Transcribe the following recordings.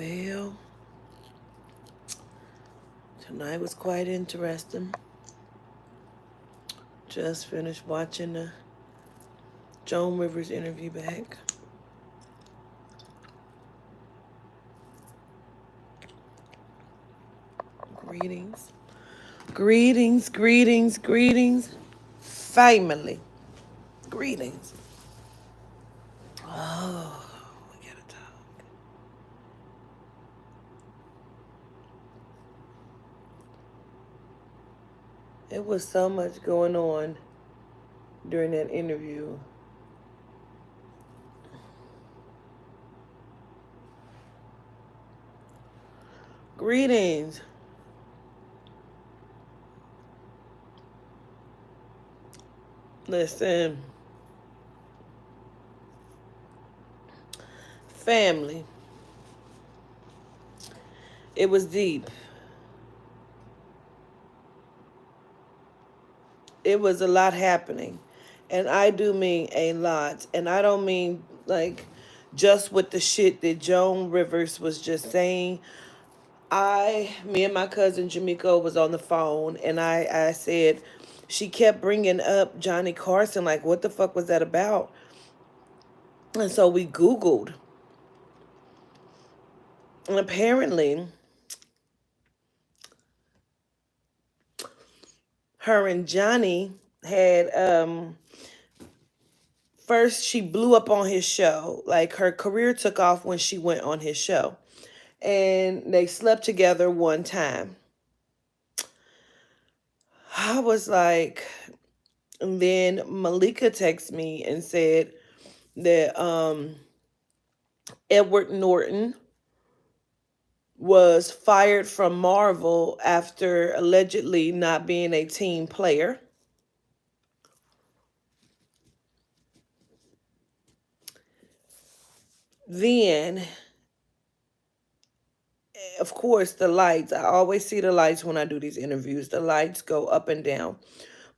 Well, tonight was quite interesting. Just finished watching the Joan Rivers interview back. Greetings. Greetings, family. Greetings. Oh, we gotta talk. It was so much going on during that interview. Greetings. Listen, family. It was deep. It was a lot happening. And I do mean a lot. And I don't mean like just with the shit that Joan Rivers was just saying. Me and my cousin Jamiko was on the phone, and I said, she kept bringing up Johnny Carson, like, what the fuck was that about? And so we Googled. And apparently, her and Johnny had, first, she blew up on his show. Like, her career took off when she went on his show. And they slept together one time. I was like, and then Malika texted me and said that Edward Norton was fired from Marvel after allegedly not being a team player. Then, of course, the lights. I always see the lights when I do these interviews. The lights go up and down.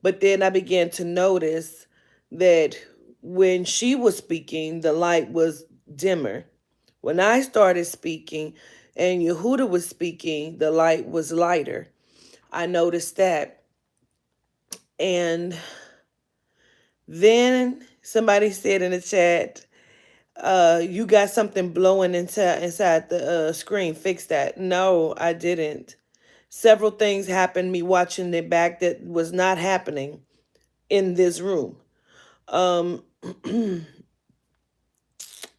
But then I began to notice that when she was speaking, the light was dimmer. When I started speaking and Yehuda was speaking, the light was lighter. I noticed that. And then somebody said in the chat, you got something blowing inside the screen. Fix that. No, I didn't. Several things happened me watching it back that was not happening in this room. Um,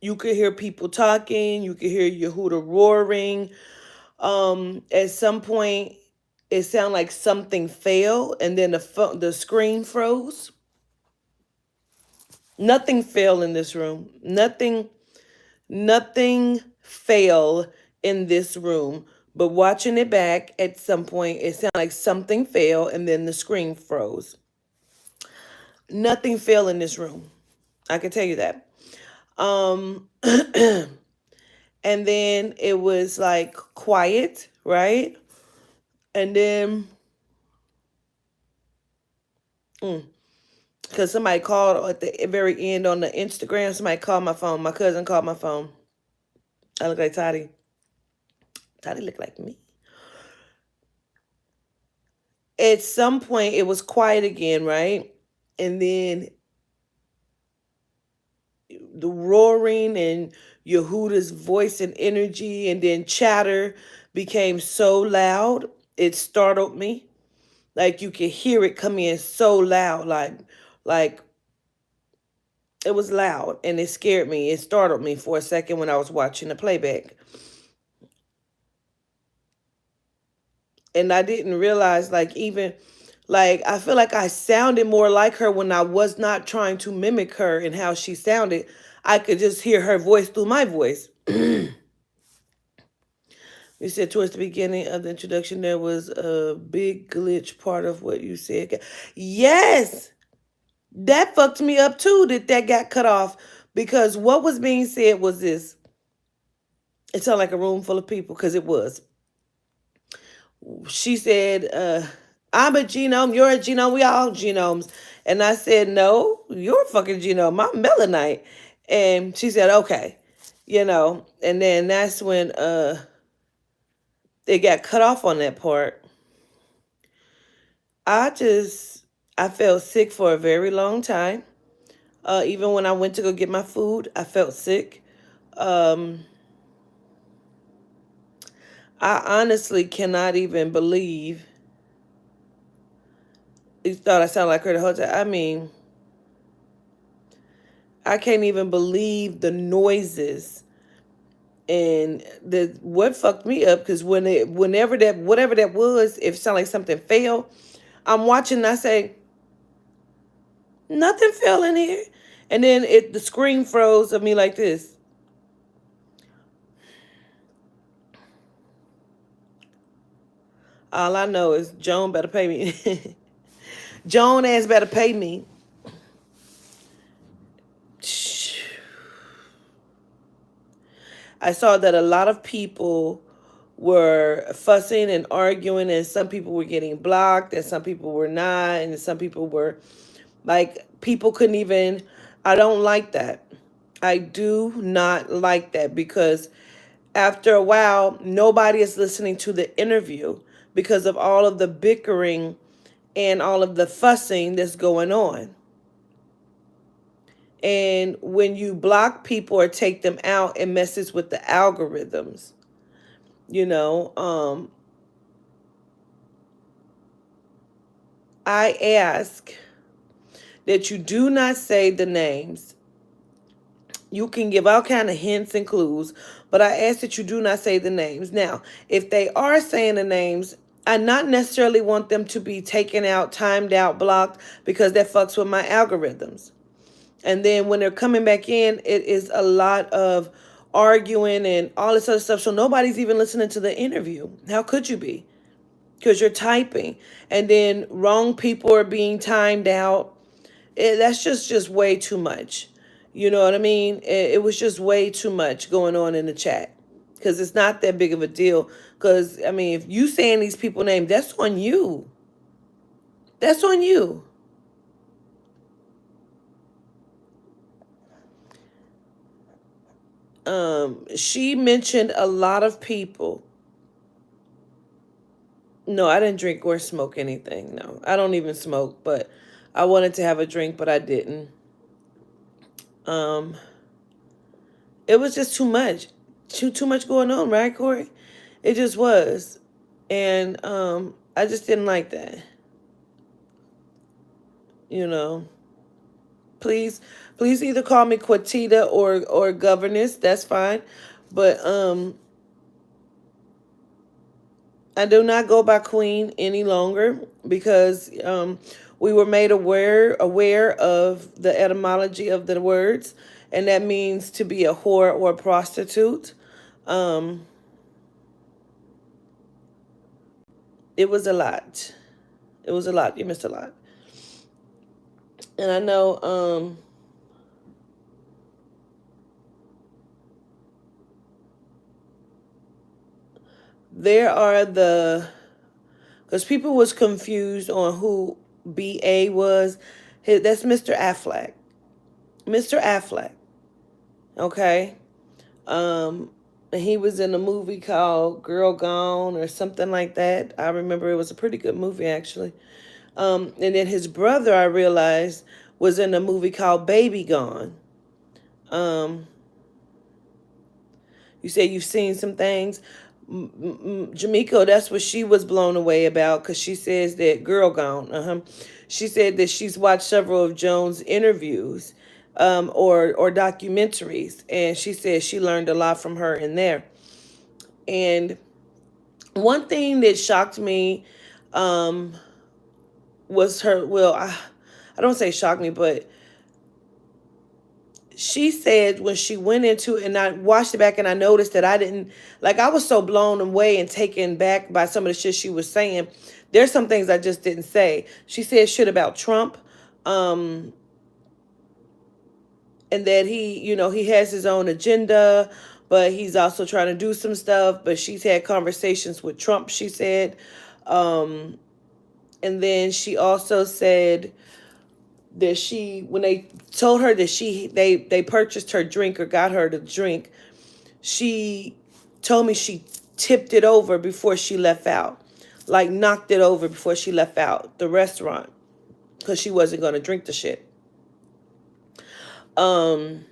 you could hear people talking. You could hear Yehuda roaring. At some point, it sounded like something fell, and then the screen froze. Nothing fell in this room. Nothing fell in this room. But watching it back, at some point, it sounded like something fell, and then the screen froze. Nothing fell in this room. I can tell you that. Um, and then it was like quiet, right? And then, because somebody called at the very end on the Instagram, somebody called my phone. My cousin called my phone. I look like Toddy. Toddy look like me. At some point, it was quiet again, right? And then the roaring and Yehuda's voice and energy, and then chatter became so loud, it startled me. Like you could hear it come in so loud, like it was loud, and it scared me. It startled me for a second when I was watching the playback. And I didn't realize, like, even like I feel like I sounded more like her when I was not trying to mimic her and how she sounded. I could just hear her voice through my voice. You said towards the beginning of the introduction there was a big glitch part of what you said. Yes, that fucked me up too, that got cut off, because what was being said was this. It sounded like a room full of people, because it was. She said, I'm a genome, you're a genome, we all genomes. And I said, no, you're a fucking genome. I'm melanite. And she said, okay. And then that's when it got cut off on that part. I just I felt sick for a very long time. Even when I went to go get my food, I felt sick. Um, I honestly cannot even believe. You thought I sounded like her the whole time. I mean, I can't even believe the noises and the what fucked me up because whenever that whatever that was, if it sounded like something fell, I'm watching and I say nothing fell in here, and then the screen froze of me like this. All I know is Joan better pay me. Joan ass better pay me. I saw that a lot of people were fussing and arguing, and some people were getting blocked, and some people were not, and some people were like, people couldn't even. I don't like that. I do not like that because after a while, nobody is listening to the interview because of all of the bickering and all of the fussing that's going on. And when you block people or take them out, it messes with the algorithms. You know, I ask that you do not say the names. You can give all kind of hints and clues, but I ask that you do not say the names. Now, if they are saying the names, I not necessarily want them to be taken out, timed out, blocked, because that fucks with my algorithms. And then when they're coming back in, it is a lot of arguing and all this other stuff. So nobody's even listening to the interview. How could you be? Because you're typing, and then wrong people are being timed out. That's just way too much. You know what I mean? It was just way too much going on in the chat because it's not that big of a deal. Because I mean, if you saying these people names, that's on you. That's on you. She mentioned a lot of people. No, I didn't drink or smoke anything. No, I don't even smoke, but I wanted to have a drink, but I didn't. Um, it was just too much, too much going on, right, Corey? It just was, and I just didn't like that. You know, please, please either call me Quatita or governess. That's fine, but I do not go by Queen any longer because we were made aware of the etymology of the words, and that means to be a whore or a prostitute. Um, it was a lot. It was a lot. You missed a lot, and I know there are because people was confused on who BA was. That's Mr. Affleck. Mr. Affleck. Okay. Um, he was in a movie called Girl Gone or something like that. I remember it was a pretty good movie actually. And then his brother, I realized, was in a movie called Baby Gone. Um, you say you've seen some things. Jamiko, that's what she was blown away about because she says that Girl Gone. She said that she's watched several of Joan's interviews, or documentaries, and she said she learned a lot from her in there. And one thing that shocked me, um, was her. Well, I don't say shocked me, but she said when she went into it, and I watched it back and I noticed that I didn't, like, I was so blown away and taken back by some of the shit she was saying. There's some things I just didn't say. She said shit about Trump, um and that he has his own agenda, but he's also trying to do some stuff, but she's had conversations with Trump, she said. um and then she also said that when they told her that they purchased her drink or got her to drink, she told me she tipped it over before she left out, like knocked it over before she left out the restaurant because she wasn't going to drink the shit. Um,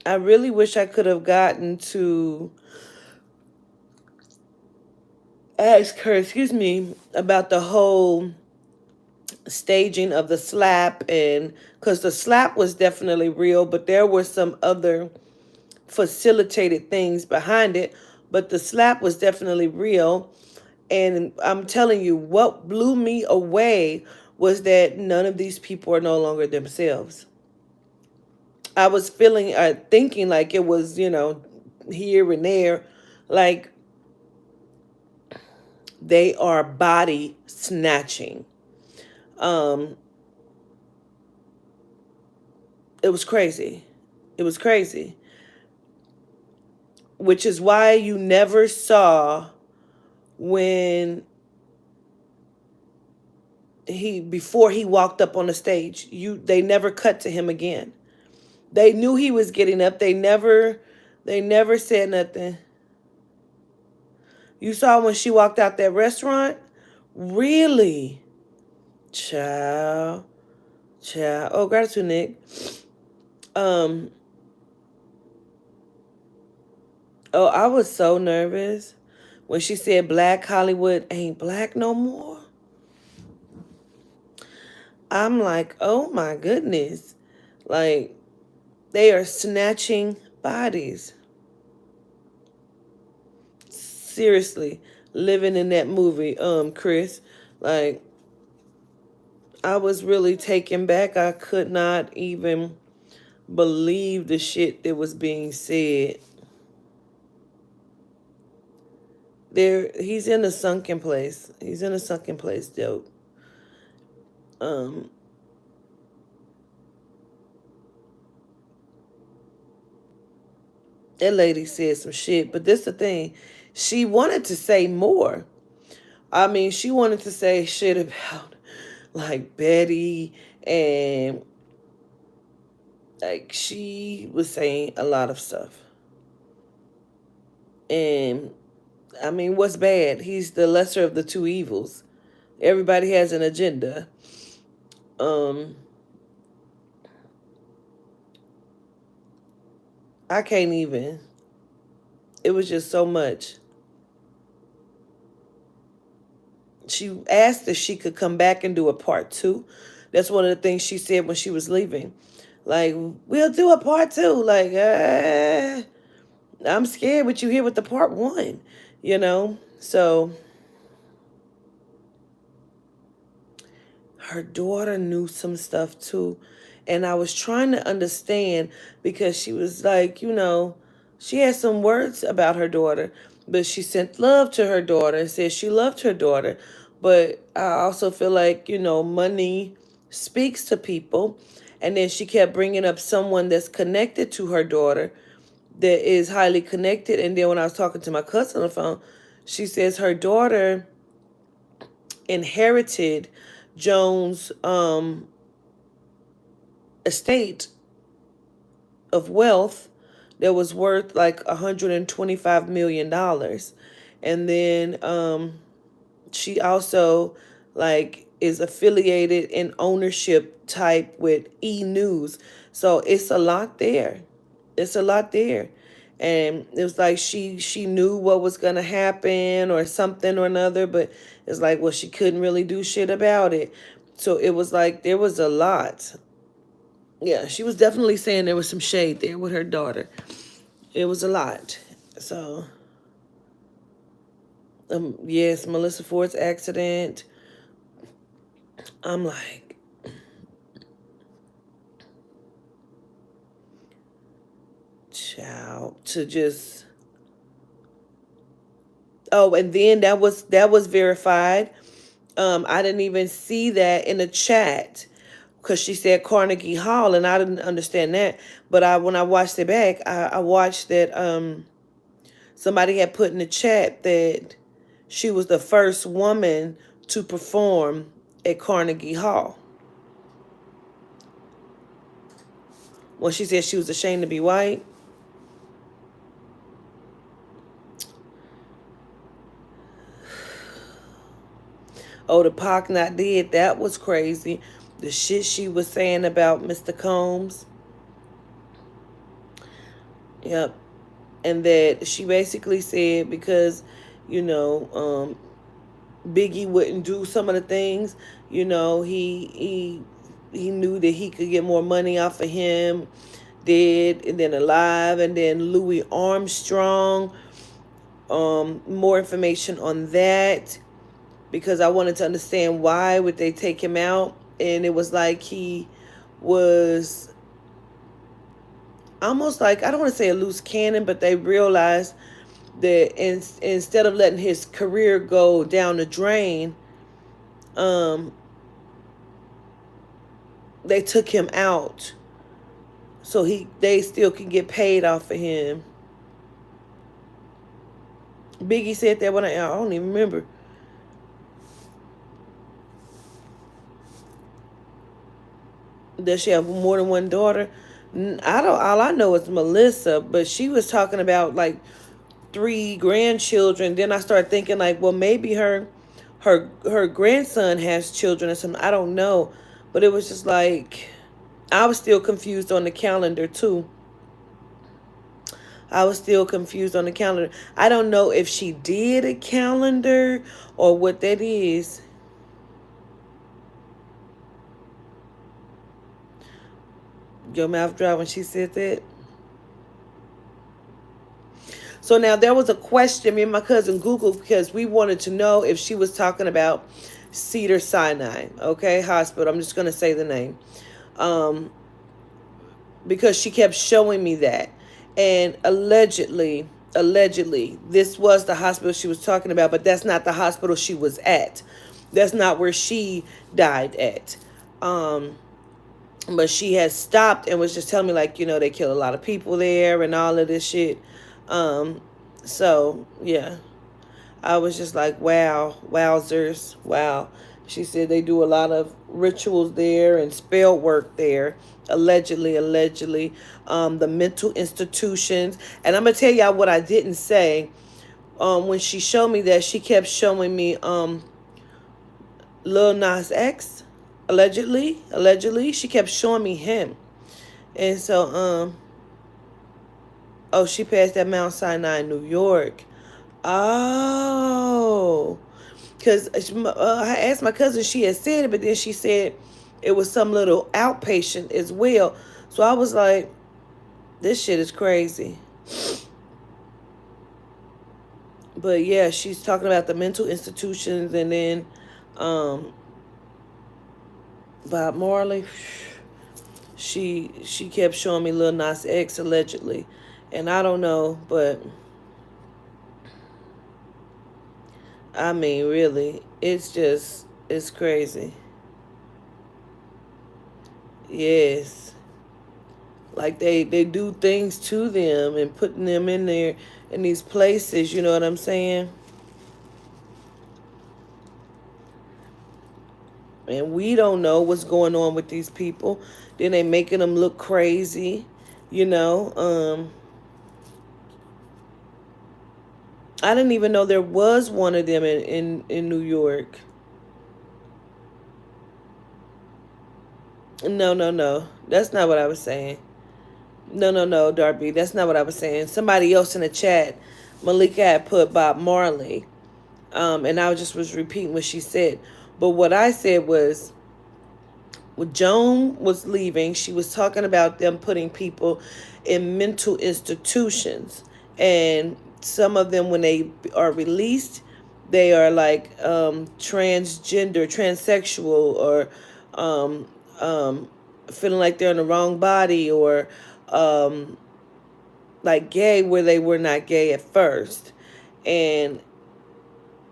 I really wish I could have gotten to ask her, excuse me, about the whole staging of the slap, and because the slap was definitely real, but there were some other facilitated things behind it, but the slap was definitely real. And I'm telling you, what blew me away was that none of these people are no longer themselves. I was feeling, thinking like it was, here and there, like they are body snatching. Um, it was crazy. It was crazy, which is why you never saw when before he walked up on the stage. They never cut to him again. They knew he was getting up. They never said nothing. You saw when she walked out that restaurant? Really? Child. Child. Oh, gratitude, Nick. Um, oh, I was so nervous when she said Black Hollywood ain't black no more. I'm like, oh my goodness. Like, they are snatching bodies. Seriously, living in that movie, Chris. Like, I was really taken back. I could not even believe the shit that was being said. He's in a sunken place. He's in a sunken place, though. Um, that lady said some shit, but this the thing. She wanted to say more. I mean, she wanted to say shit about like Betty, and like she was saying a lot of stuff. And I mean, what's bad? He's the lesser of the two evils. Everybody has an agenda. Um, I can't even. It was just so much. She asked if she could come back and do a part two. That's one of the things she said when she was leaving. Like, we'll do a part two. Like, I'm scared what you here with the part one, you know? So her daughter knew some stuff too. And I was trying to understand because she was like, she had some words about her daughter, but she sent love to her daughter and said she loved her daughter. But I also feel like, money speaks to people. And then she kept bringing up someone that's connected to her daughter that is highly connected. And then when I was talking to my cousin on the phone, she says her daughter inherited Joan's estate of wealth that was worth like $125 million. And then she also like is affiliated in ownership type with E! News. So it's a lot there. It's a lot there. And it was like she knew what was gonna happen or something or another, but it's like, well, she couldn't really do shit about it. So it was like there was a lot. Yeah, she was definitely saying there was some shade there with her daughter. It was a lot. So, yes, Melissa Ford's accident. I'm like, child, to just. Oh, and then that was verified. I didn't even see that in the chat because she said Carnegie Hall, and I didn't understand that. But when I watched it back, I watched that somebody had put in the chat that she was the first woman to perform at Carnegie Hall. when she said she was ashamed to be white. Oh, the Pac not dead. That was crazy. The shit she was saying about Mr. Combs. Yep. And that she basically said because, you know, Biggie wouldn't do some of the things, you know, he knew that he could get more money off of him, dead and then alive, and then Louis Armstrong. More information on that because I wanted to understand why would they take him out, and it was like he was almost like, I don't want to say a loose cannon, but they realized that instead of letting his career go down the drain, um, they took him out so they still can get paid off of him. Biggie said that when I don't even remember. Does she have more than one daughter? I don't. All I know is Melissa, but she was talking about like three grandchildren. Then I started thinking like, well, maybe her grandson has children or something. I don't know, but it was just like I was still confused on the calendar too. I was still confused on the calendar. I don't know if she did a calendar or what that is. Your mouth dry when she said that. So now there was a question me and my cousin Googled because we wanted to know if she was talking about Cedar Sinai, okay, hospital. I'm just gonna say the name, um, because she kept showing me that, and allegedly, this was the hospital she was talking about, but that's not the hospital she was at. That's not where she died at. Um, but she had stopped and was just telling me like, you know, they kill a lot of people there and all of this shit. Um, so yeah, I was just like, wow, wowzers, wow. She said they do a lot of rituals there and spell work there, allegedly. The mental institutions, and I'm gonna tell y'all what I didn't say. When she showed me that, she kept showing me Lil Nas X, allegedly, she kept showing me him, and so oh, she passed at Mount Sinai in New York. Oh, because I asked my cousin, she had said it, but then she said it was some little outpatient as well. So I was like, this shit is crazy. But yeah, she's talking about the mental institutions, and then um, Bob Marley. She kept showing me Lil Nas X allegedly, and I don't know, but I mean, really, it's crazy. Yes. Like they do things to them and putting them in there in these places, you know what I'm saying? And we don't know what's going on with these people. Then they making them look crazy, you know. I didn't even know there was one of them in New York. No. That's not what I was saying. No, Darby. That's not what I was saying. Somebody else in the chat, Malika had put Bob Marley. And I just was repeating what she said. But what I said was, when Joan was leaving, she was talking about them putting people in mental institutions. And some of them, when they are released, they are like transgender, transsexual, or um, um, feeling like they're in the wrong body, or um, like gay where they were not gay at first. And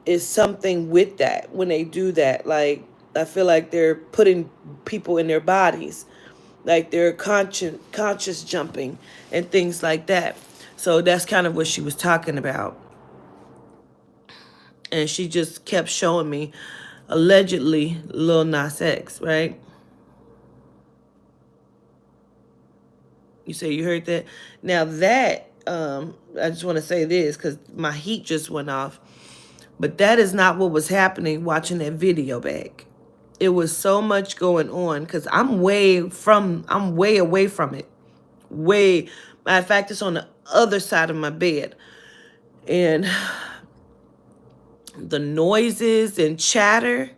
is something with that when they do that. Like, I feel like they're putting people in their bodies, like they're conscious jumping and things like that. So that's kind of what she was talking about. And she just kept showing me allegedly Lil Nas X, right? You say you heard that? Now that I just want to say this because my heat just went off. But that is not what was happening watching that video back. It was so much going on because I'm way away from it. Way, matter of fact, it's on the other side of my bed. And the noises and chatter.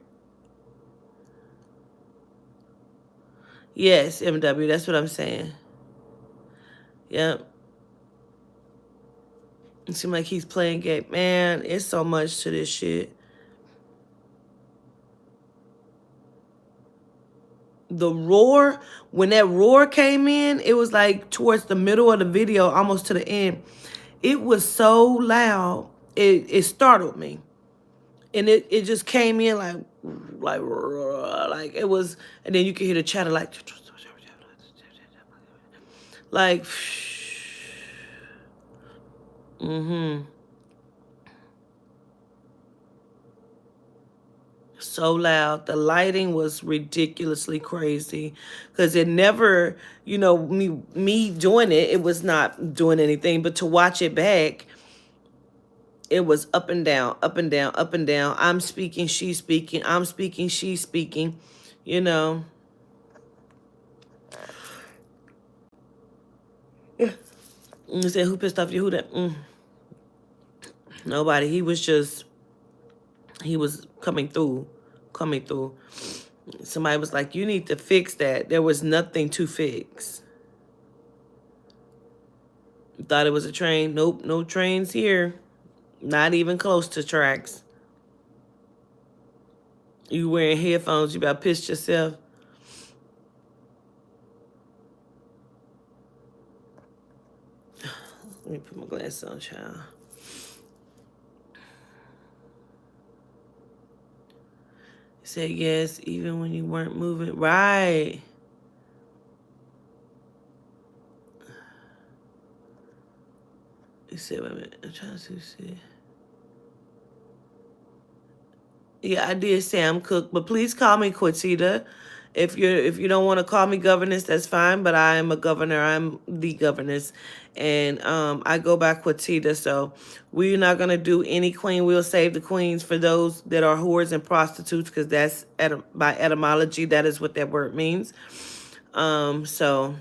Yes, MW, that's what I'm saying. Yep. It seems like he's playing game. Man, it's so much to this shit. The roar, when that roar came in, it was like towards the middle of the video, almost to the end. It was so loud, it startled me. And it just came in like it was, and then you could hear the chatter like mm-hmm. So loud. The lighting was ridiculously crazy because it never, me doing it, it was not doing anything. But to watch it back, it was up and down, up and down, up and down. I'm speaking, she's speaking. I'm speaking, she's speaking. You know. You said, who pissed off you? Who that? Nobody. He was coming through, coming through. Somebody was like, you need to fix that. There was nothing to fix. Thought it was a train. Nope, no trains here. Not even close to tracks. You wearing headphones, you about pissed yourself. Let me put my glasses on, child. He said, yes, even when you weren't moving. Right. He said, wait a minute. I'm trying to see. Yeah, I did Sam Cook, but please call me Quatita. If you don't want to call me governess, that's fine. But I am a governor. I'm the governess, and I go by Quatita. So we're not gonna do any queen. We'll save the queens for those that are whores and prostitutes, because that's by etymology. That is what that word means. So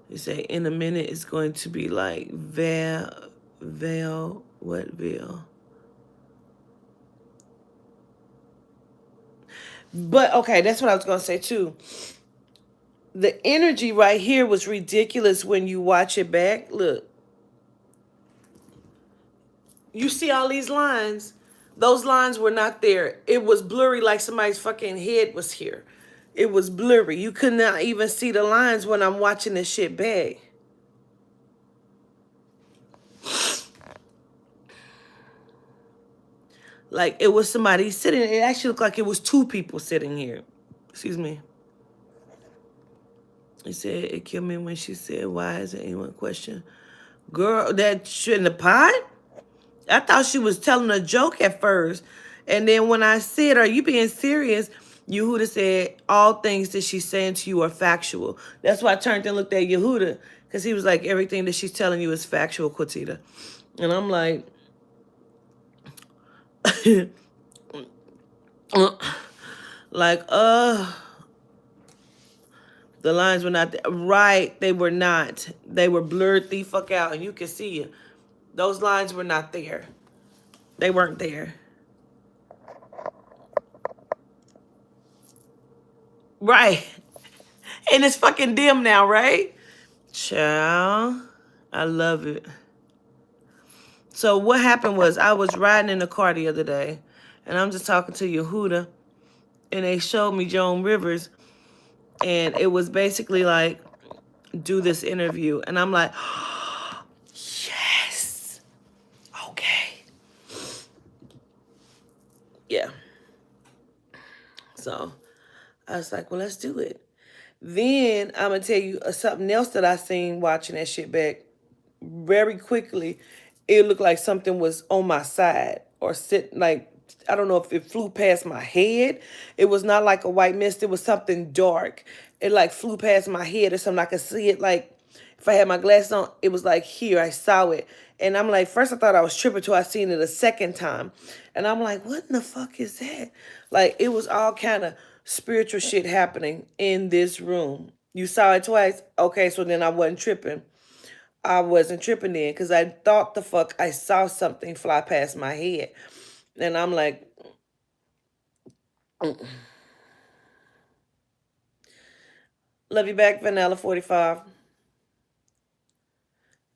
you say in a minute it's going to be like veil, what veil? But okay, that's what I was gonna say too. The energy right here was ridiculous when you watch it back. Look, you see all these lines. Those lines were not there. It was blurry, like somebody's fucking head was here. It was blurry. You could not even see the lines when I'm watching this shit back. Like it was somebody sitting. It actually looked like it was two people sitting here. Excuse me. He said it killed me when she said, "Why is it anyone question?" Girl, that shit in the pot. I thought she was telling a joke at first, and then when I said, "Are you being serious?" Yehuda said, "All things that she's saying to you are factual." That's why I turned and looked at Yehuda, because he was like, "Everything that she's telling you is factual, Quatita," and I'm like. Like, the lines were not there. Right, they were not. They were blurred the fuck out, and you can see it. Those lines were not there. They weren't there. Right. And it's fucking dim now, right? Child, I love it. So what happened was I was riding in the car the other day, and I'm just talking to Yehuda, and they showed me Joan Rivers, and it was basically like, do this interview. And I'm like, oh, yes. Okay. Yeah. So I was like, well, let's do it. Then I'm going to tell you something else that I seen watching that shit back very quickly. It looked like something was on my side or sitting, like I don't know if it flew past my head. It was not like a white mist. It was something dark. It like flew past my head or something. I could see it like if I had my glasses on, it was like here. I saw it. And I'm like, first I thought I was tripping till I seen it a second time. And I'm like, what in the fuck is that? Like it was all kind of spiritual shit happening in this room. You saw it twice? Okay, so then I wasn't tripping. I wasn't tripping then because I thought the fuck I saw something fly past my head. And I'm like, love you back, Vanilla 45.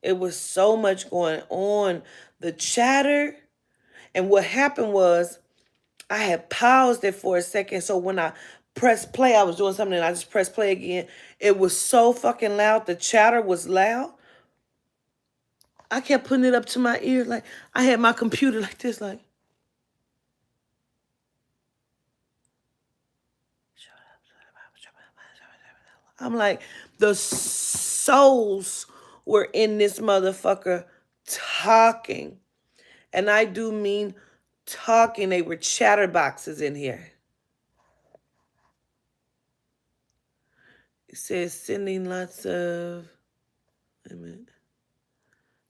It was so much going on. The chatter. And what happened was I had paused it for a second. So when I pressed play, I was doing something and I just pressed play again. It was so fucking loud. The chatter was loud. I kept putting it up to my ear. Like I had my computer like this, like. I'm like, the souls were in this motherfucker talking. And I do mean talking. They were chatterboxes in here. It says sending lots of. Wait a minute.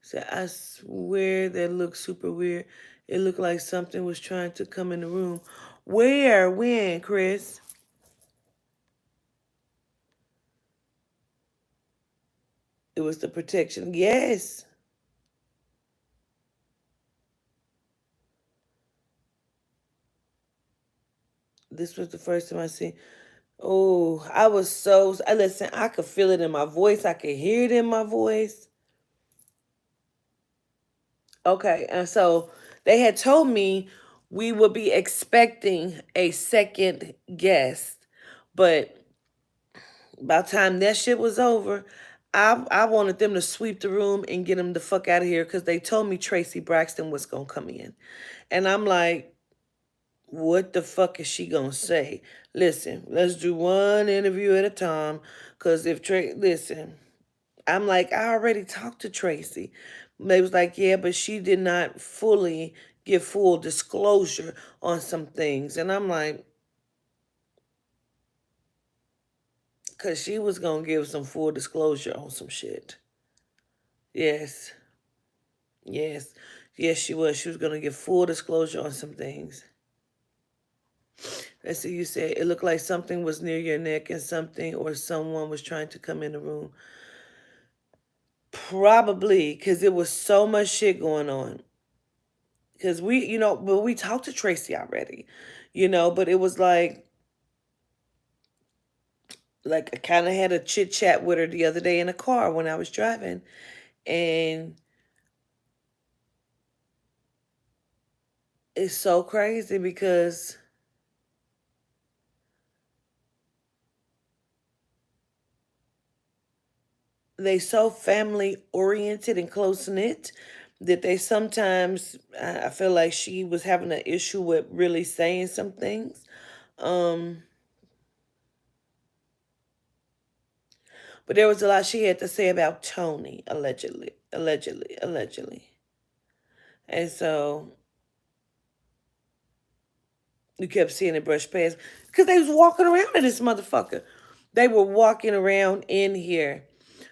It said, I swear that looked super weird. It looked like something was trying to come in the room. Where? When, Chris? It was the protection. Yes. This was the first time I seen. Oh, I was so. I listen. I could feel it in my voice. I could hear it in my voice. Okay, and so they had told me we would be expecting a second guest, but by the time that shit was over, I wanted them to sweep the room and get them the fuck out of here because they told me Tracy Braxton was gonna come in, and I'm like, what the fuck is she gonna say? Listen, let's do one interview at a time, cause if listen. I'm like, I already talked to Tracy. They was like, yeah, but she did not fully give full disclosure on some things. And I'm like, because she was going to give some full disclosure on some shit. Yes, yes, yes, she was. She was going to give full disclosure on some things. Let's see, you said it looked like something was near your neck and something or someone was trying to come in the room. Probably because it was so much shit going on. Because but we talked to Tracy already, but it was like I kind of had a chit chat with her the other day in a car when I was driving, and it's so crazy because they so family oriented and close knit that they sometimes I feel like she was having an issue with really saying some things. Um, but there was a lot she had to say about Tony, allegedly. And so you kept seeing it brush past because they was walking around in this motherfucker. They were walking around in here.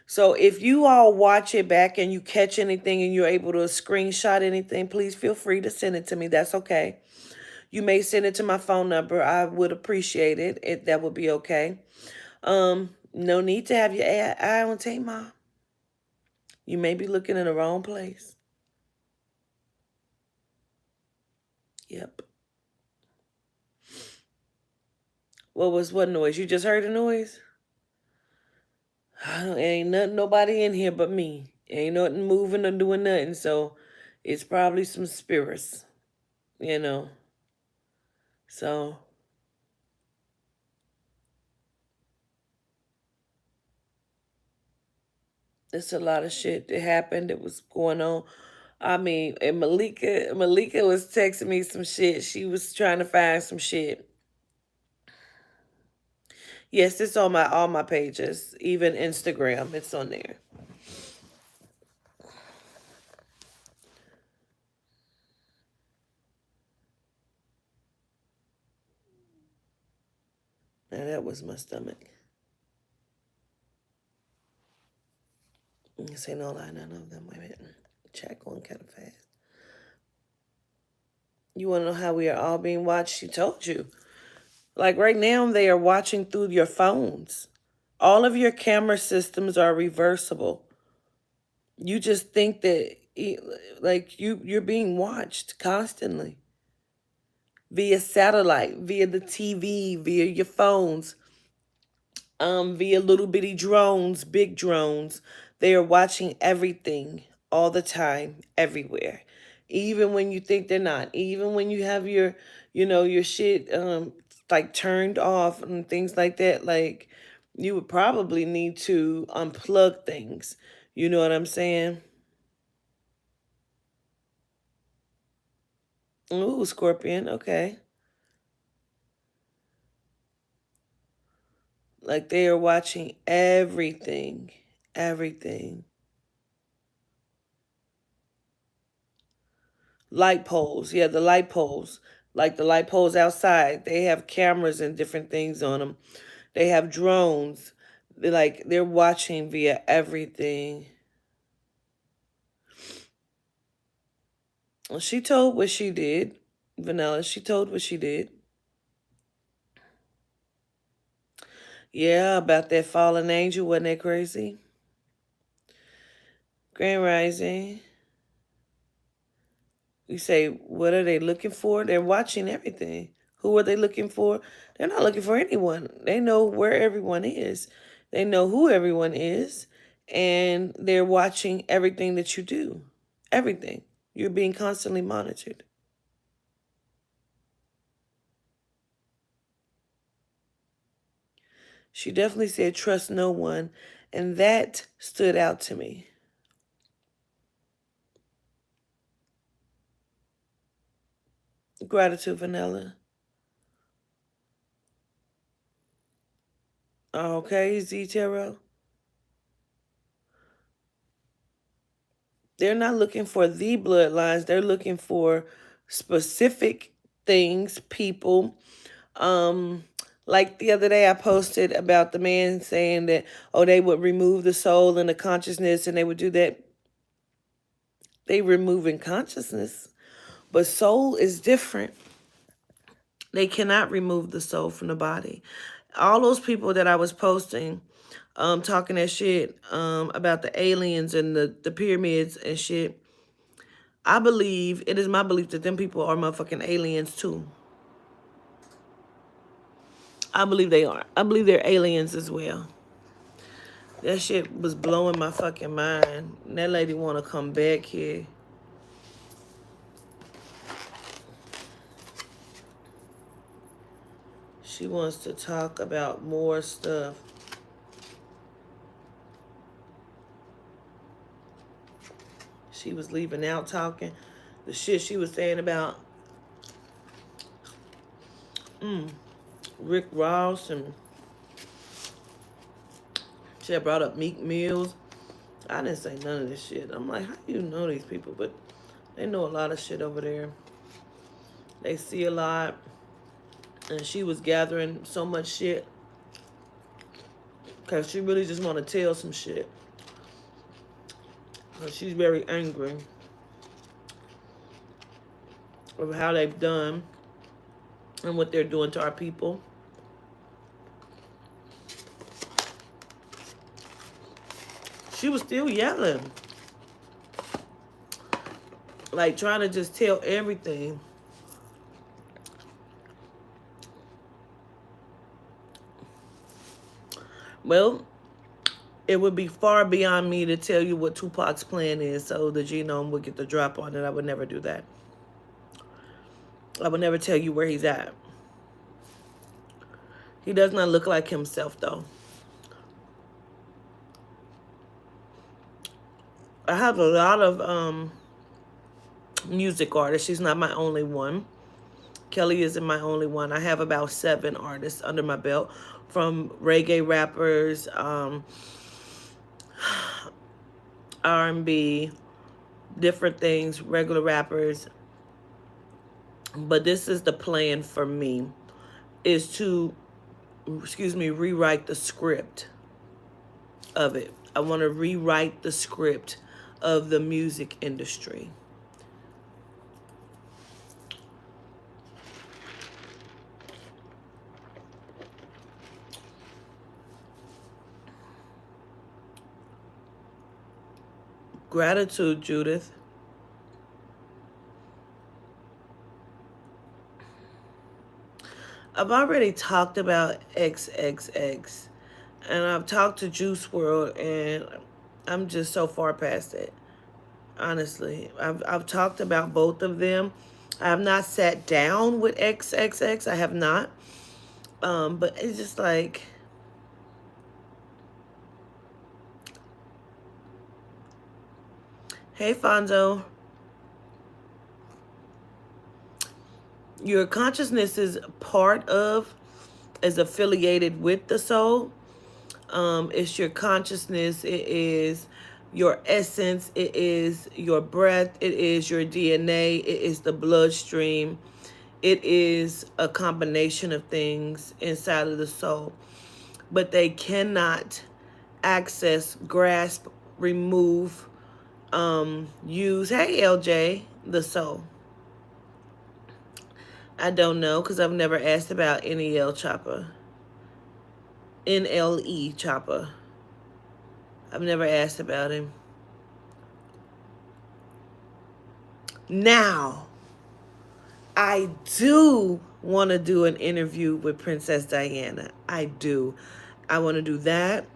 So if you all watch it back and you catch anything and you're able to screenshot anything, please feel free to send it to me. That's okay. You may send it to my phone number. I would appreciate it. That would be okay. No need to have your eye on Tamar. You may be looking in the wrong place. Yep. What noise? You just heard a noise? Ain't nothing nobody in here but me. Ain't nothing moving or doing nothing. So it's probably some spirits, you know. So it's a lot of shit that happened that was going on. I mean, and Malika was texting me some shit. She was trying to find some shit. Yes, it's on my all my pages, even Instagram. It's on there. Now that was my stomach. Say no lie, none of them. Wait a minute. Chat going kind of fast. You want to know how we are all being watched? She told you. Like right now, they are watching through your phones. All of your camera systems are reversible. You just think that, like you're being watched constantly via satellite, via the TV, via your phones, via little bitty drones, big drones. They are watching everything all the time, everywhere. Even when you think they're not. Even when you have your, your shit like turned off and things like that. Like you would probably need to unplug things. You know what I'm saying? Ooh, Scorpion. Okay. Like they are watching everything. Everything. Light poles. Yeah, the light poles. Like the light poles outside. They have cameras and different things on them. They have drones. They're watching via everything. Well, she told what she did. Vanilla, she told what she did. Yeah, about that fallen angel. Wasn't that crazy? Grand Rising. You say, what are they looking for? They're watching everything. Who are they looking for? They're not looking for anyone. They know where everyone is. They know who everyone is. And they're watching everything that you do. Everything. You're being constantly monitored. She definitely said, trust no one. And that stood out to me. Gratitude, Vanilla. Okay, Z Tarot. They're not looking for the bloodlines. They're looking for specific things, people. Um, like the other day, I posted about the man saying that, oh, they would remove the soul and the consciousness, and they would do that. They removing consciousness, but soul is different. They cannot remove the soul from the body. All those people that I was posting, talking that shit about the aliens and the pyramids and shit, it is my belief that them people are motherfucking aliens too. I believe they are. I believe they're aliens as well. That shit was blowing my fucking mind. That lady want to come back here. She wants to talk about more stuff. She was leaving out talking. The shit she was saying about Rick Ross, and she had brought up Meek Mills. I didn't say none of this shit. I'm like, how do you know these people? But they know a lot of shit over there. They see a lot. And she was gathering so much shit because she really just want to tell some shit. She's very angry of how they've done and what they're doing to our people. She was still yelling, like trying to just tell everything. Well, it would be far beyond me to tell you what Tupac's plan is, so the genome would get the drop on it. I would never do that. I would never tell you where he's at. He does not look like himself, though. I have a lot of music artists. She's not my only one. Kelly isn't my only one. I have about 7 artists under my belt, from reggae rappers, R&B, different things, regular rappers. But this is the plan for me, is to rewrite the script of it. I want to rewrite the script of the music industry. Gratitude, Judith. I've already talked about XXX, and I've talked to Juice World, and I'm just so far past it. Honestly, I've talked about both of them. I have not sat down with XXX. I have not. But it's just like, hey, Fonzo, your consciousness is affiliated with the soul. It's your consciousness. It is your essence. It is your breath. It is your DNA. It is the bloodstream. It is a combination of things inside of the soul. But they cannot access, grasp, remove, use. Hey, LJ, the soul. I don't know because I've never asked about NEL Chopper. NLE Chopper. I've never asked about him. Now, I do want to do an interview with Princess Diana. I do. I want to do that.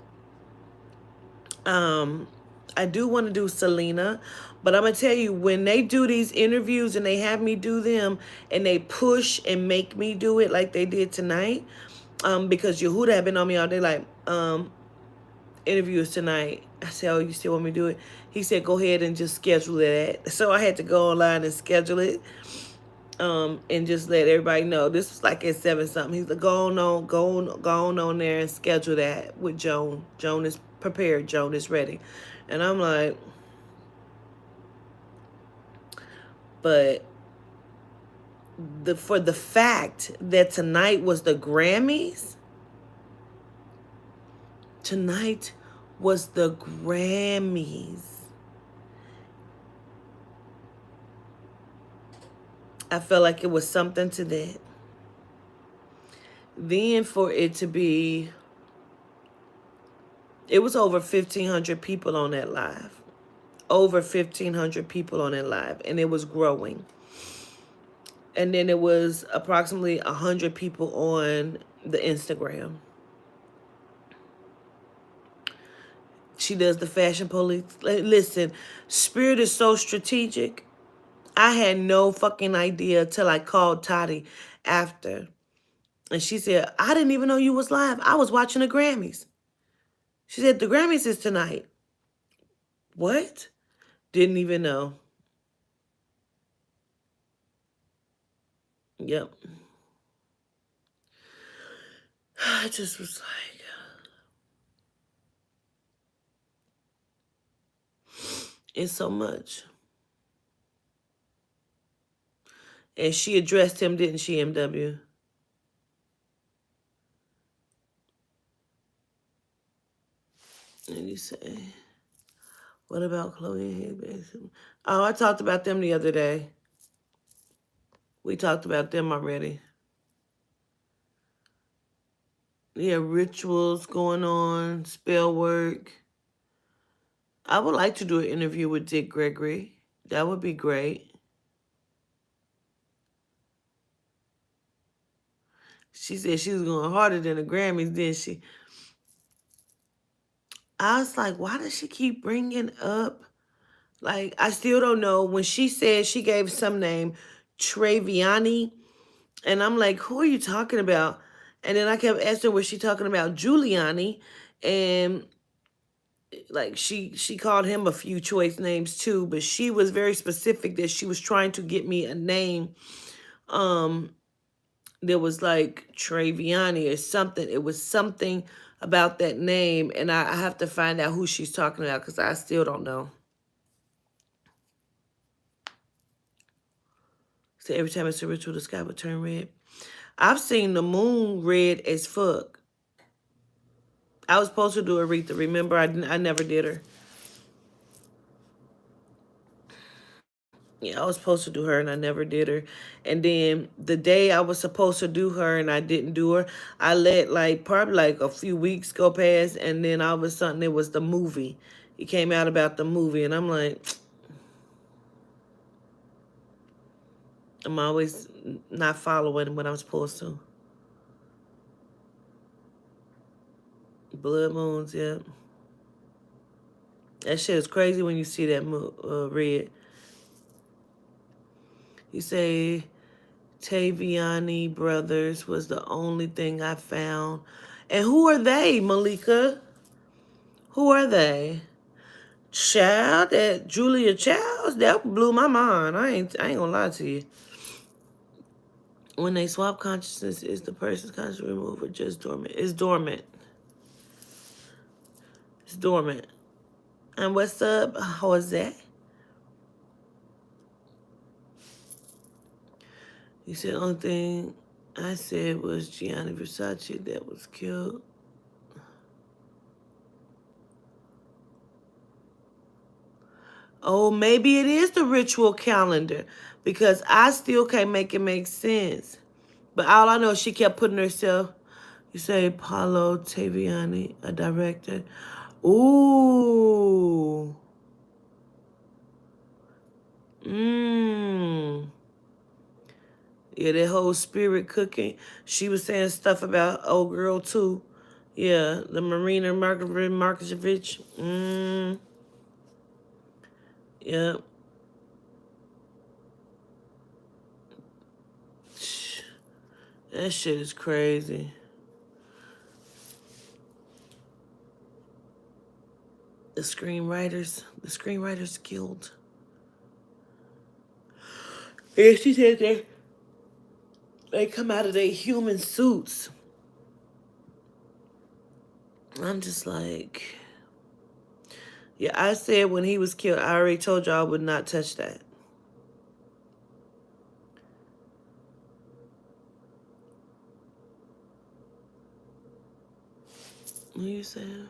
I do want to do Selena, but I'm gonna tell you, when they do these interviews and they have me do them and they push and make me do it like they did tonight, because Yehuda had been on me all day like, interviews tonight. I said, oh, you still want me to do it? He said, go ahead and just schedule it. So I had to go online and schedule it. And just let everybody know. This was like at 7 something. He's like, go on there and schedule that with Joan. Joan is prepared. Joan is ready. And I'm like, but for the fact that tonight was the Grammys, tonight was the Grammys. I felt like it was something to that. Then for it to be, it was over 1,500 people on that live. Over 1,500 people on that live, and it was growing. And then it was approximately 100 people on the Instagram. She does the fashion police. Listen, Spirit is so strategic. I had no fucking idea till I called Toddy after. And she said, I didn't even know you was live. I was watching the Grammys. She said, the Grammys is tonight. What? Didn't even know. Yep. I just was like, it's so much. And she addressed him, didn't she, MW? And you say, what about Chloe and Higby? Oh, I talked about them the other day. We talked about them already. Yeah, rituals going on, spell work. I would like to do an interview with Dick Gregory. That would be great. She said she was going harder than the Grammys, didn't she? I was like, why does she keep bringing up? Like, I still don't know. When she said she gave some name, Traviani, and I'm like, who are you talking about? And then I kept asking, was she talking about Giuliani? And like she called him a few choice names too, but she was very specific that she was trying to get me a name. There was like Traviani or something. It was something about that name, and I have to find out who she's talking about because I still don't know. So every time it's a ritual, the sky would turn red. I've seen the moon red as fuck. I was supposed to do Aretha. Remember, I never did her. Yeah, I was supposed to do her and I never did her. And then the day I was supposed to do her and I didn't do her, I let like probably like a few weeks go past, and then all of a sudden it was the movie. It came out about the movie, and I'm like, I'm always not following what I'm supposed to. Blood moons, yeah. That shit is crazy when you see that red. You say Taviani Brothers was the only thing I found. And who are they, Malika? Who are they? Child, that Julia Childs, that blew my mind. I ain't gonna lie to you. When they swap consciousness, is the person's consciousness removed or just dormant? It's dormant. It's dormant. And what's up, Jose? You said the only thing I said was Gianni Versace that was killed. Oh, maybe it is the ritual calendar because I still can't make it make sense. But all I know is she kept putting herself. You say Paulo Taviani, a director. Ooh. Mmm. Yeah, that whole spirit cooking. She was saying stuff about old girl too. Yeah, the Marina Markovic. Yep. That shit is crazy. The Screenwriters Guild. Yeah, she said they come out of their human suits. I'm just like, yeah, I said when he was killed, I already told you I would not touch that. What are you saying?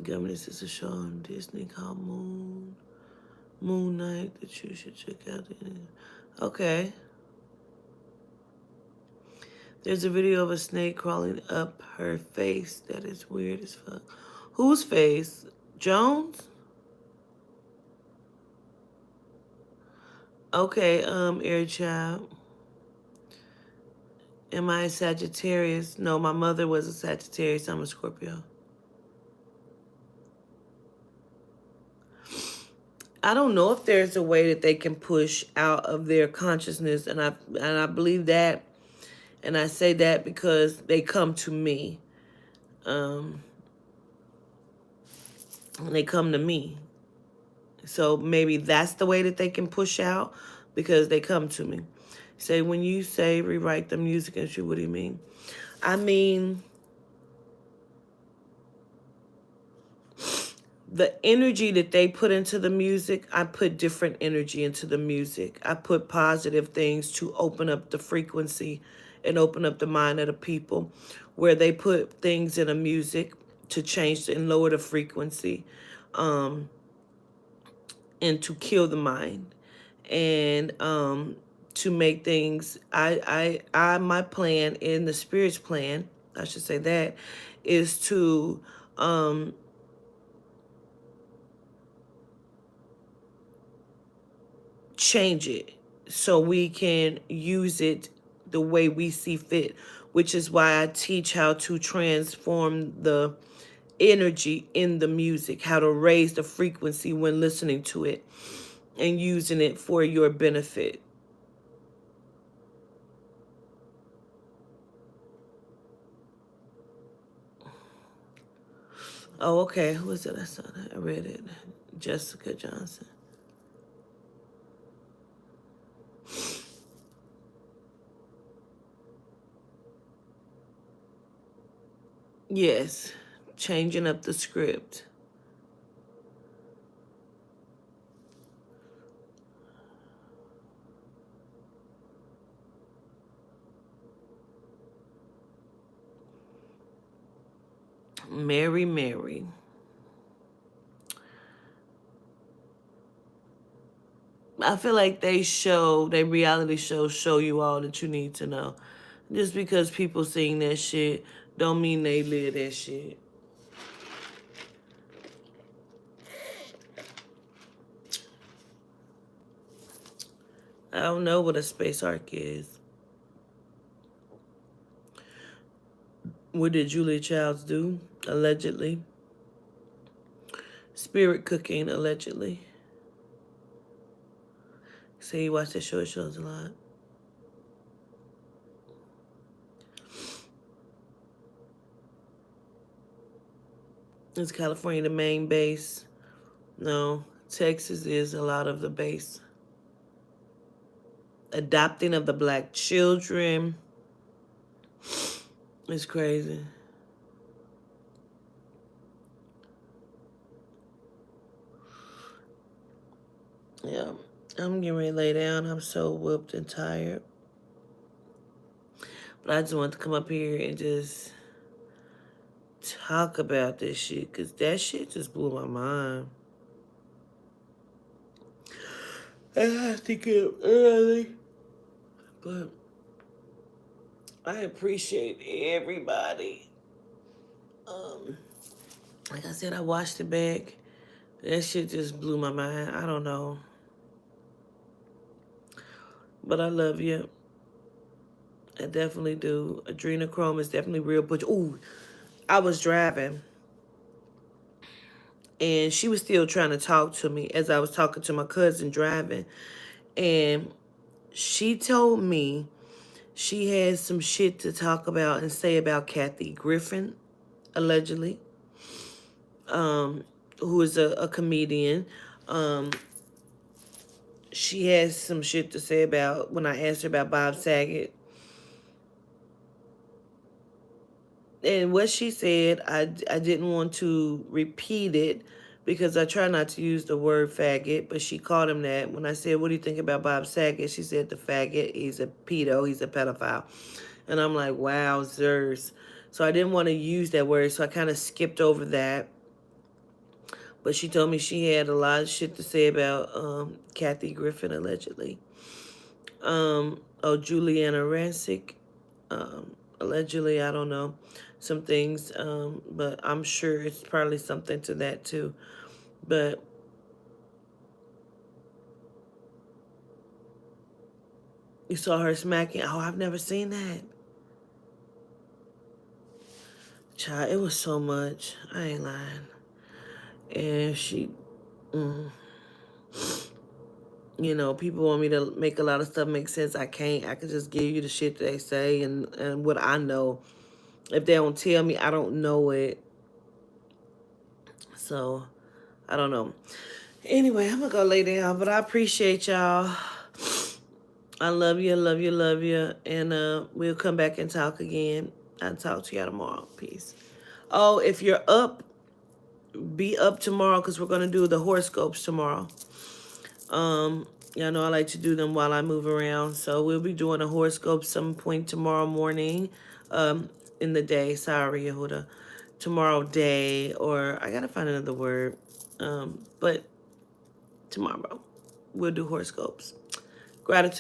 Government is a show on Disney called Moon Knight that you should check out. Okay. There's a video of a snake crawling up her face. That is weird as fuck. Whose face? Jones? Okay, Air Child. Am I a Sagittarius? No, my mother was a Sagittarius. I'm a Scorpio. I don't know if there's a way that they can push out of their consciousness, and I believe that, and I say that because they come to me. Um, they come to me. So maybe that's the way that they can push out because they come to me. Say, when you say rewrite the music industry, what do you mean? I mean, the energy that they put into the music, I put different energy into the music. I put positive things to open up the frequency and open up the mind of the people, where they put things in a music to change and lower the frequency, and to kill the mind, and to make things. My plan in the spirit's plan, I should say that, is to change it so we can use it the way we see fit, which is why I teach how to transform the energy in the music, how to raise the frequency when listening to it and using it for your benefit. Oh, okay. Who is it? I saw that. I read it. Jessica Johnson. Yes. Changing up the script. Mary, Mary. I feel like they reality shows show you all that you need to know. Just because people sing that shit don't mean they live that shit. I don't know what a space arc is. What did Julia Childs do? Allegedly. Spirit cooking, allegedly. Say you watch that show, it shows a lot. Is California the main base? No. Texas is a lot of the base. Adopting of the black children is crazy. Yeah. I'm getting ready to lay down. I'm so whooped and tired. But I just want to come up here and just talk about this shit because that shit just blew my mind. And I have to get up early. But I appreciate everybody. Um, like I said, I watched it back. That shit just blew my mind. I don't know. But I love you. I definitely do. Adrenochrome is definitely real. But, ooh, I was driving. And she was still trying to talk to me as I was talking to my cousin driving. And she told me she had some shit to talk about and say about Kathy Griffin, allegedly, who is a comedian. She has some shit to say about when I asked her about Bob Saget. And what she said, I didn't want to repeat it because I try not to use the word faggot, but she called him that. When I said, what do you think about Bob Saget? She said, the faggot, he's a pedo, he's a pedophile. And I'm like, wow, zers. So I didn't want to use that word, so I kind of skipped over that. But she told me she had a lot of shit to say about Kathy Griffin, allegedly. Juliana Rancic, allegedly, I don't know, some things, but I'm sure it's probably something to that too. But you saw her smacking. Oh, I've never seen that. Child, it was so much. I ain't lying. And she, mm, people want me to make a lot of stuff make sense. I can't. I can just give you the shit they say and what I know. If they don't tell me, I don't know it. So, I don't know. Anyway, I'm going to go lay down, but I appreciate y'all. I love you, love you, love you. And we'll come back and talk again. I'll talk to y'all tomorrow. Peace. Oh, if you're up, be up tomorrow because we're going to do the horoscopes tomorrow. Y'all know I like to do them while I move around. So we'll be doing a horoscope some point tomorrow morning, in the day. Sorry, Yehuda. Tomorrow day, or I got to find another word. But tomorrow we'll do horoscopes. Gratitude.